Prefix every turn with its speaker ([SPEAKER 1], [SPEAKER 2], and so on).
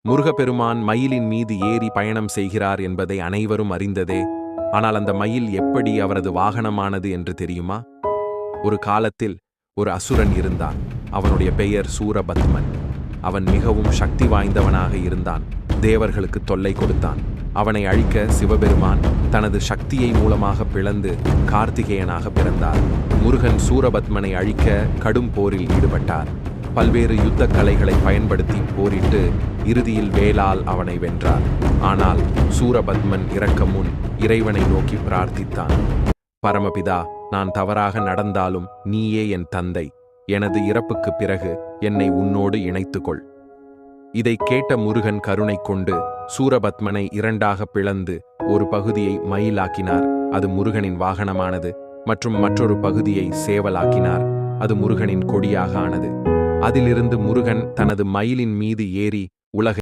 [SPEAKER 1] முருகப்பெருமான் மயிலின் மீது ஏறி பயணம் செய்கிறார் என்பதை அனைவரும் அறிந்ததே. ஆனால் அந்த மயில் எப்படி அவரது வாகனமானது என்று தெரியுமா? ஒரு காலத்தில் ஒரு அசுரன் இருந்தான். அவனுடைய பெயர் சூரபத்மன். அவன் மிகவும் சக்தி வாய்ந்தவனாக இருந்தான். தேவர்களுக்கு தொல்லை கொடுத்தான். அவனை அழிக்க சிவபெருமான் தனது சக்தியை மூலமாக பிளந்து கார்த்திகேயனாக பிறந்தார். முருகன் சூரபத்மனை அழிக்க கடும் போரில் ஈடுபட்டார். பல்வேறு யுத்த கலைகளை பயன்படுத்தி போரிட்டு இறுதியில் வேலால் அவனை வென்றார். ஆனால் சூரபத்மன் இறக்கும் முன் இறைவனை நோக்கி பிரார்த்தித்தான். பரமபிதா, நான் தவறாக நடந்தாலும் நீயே என் தந்தை. எனது இறப்புக்குப் பிறகு என்னை உன்னோடு இணைத்துக்கொள். இதை கேட்ட முருகன் கருணை கொண்டு சூரபத்மனை இரண்டாக பிளந்து ஒரு பகுதியை மயிலாக்கினார், அது முருகனின் வாகனமானது. மற்றும் மற்றொரு பகுதியை சேவலாக்கினார், அது முருகனின் கொடியாக ஆனது. அதிலிருந்து முருகன் தனது மயிலின் மீது ஏறி உலகை